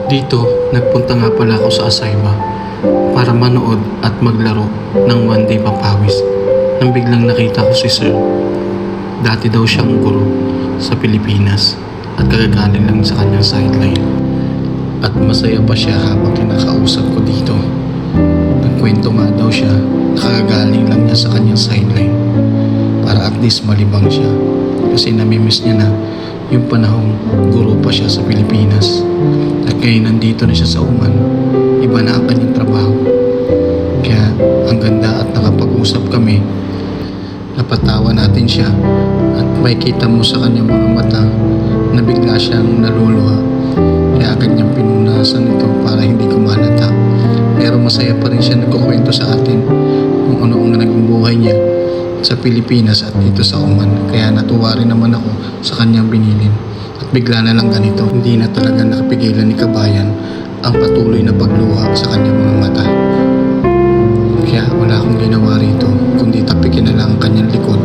Dito, nagpunta nga pala ako sa Asaiba para manood at maglaro ng One Day Papawis nang biglang nakita ko si Sir. Dati daw siyang guro sa Pilipinas at kagagaling lang sa kanyang sideline. At masaya pa siya habang kinakausap ko dito. Nagkwento nga daw siya na kagagaling lang niya sa kanyang sideline para at least malibang siya kasi namimiss niya na yung panahong guro pa siya sa Pilipinas. At ngayon nandito na siya sa Oman, iba na ang kanyang trabaho. Kaya ang ganda at nakapag-usap kami, napatawa natin siya at makikita mo sa kanyang mga mata na bigla siyang naluluha. Kaya kanyang pinunasan ito para hindi kumalata. Pero masaya pa rin siya nagkukwento sa atin kung ano ang naging buhay niya sa Pilipinas at dito sa Oman. Kaya natuwa rin naman ako sa kanyang binilin. At bigla na lang ganito, hindi na talaga nakapigilan ni Kabayan ang patuloy na pagluha sa kanyang mga mata. Kaya wala akong ginawa rito kundi tapikin na lang ang kanyang likod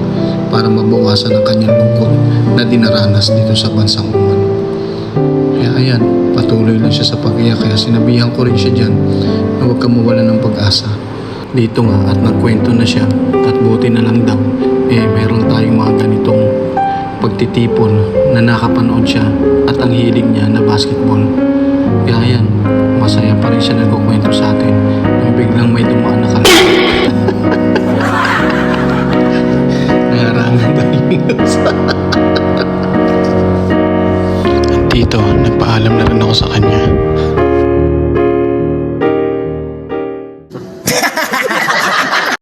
para mabawasan ang kanyang lungkot na dinaranas dito sa bansang Oman. Kaya ayan, patuloy lang siya sa pag-iyak. Kaya sinabihan ko rin siya dyan na huwag kang mawala ng pag-asa. Dito nga at nagkwento na siya at buti na lang daw meron tayong mga ganitong pagtitipon na nakapanood siya at ang hilig niya na basketball. Kaya yan, masaya pa rin siya nagkukwento sa atin nung biglang may dumaan na nangarangan daw yung news. At dito, nagpaalam na rin ako sa kanya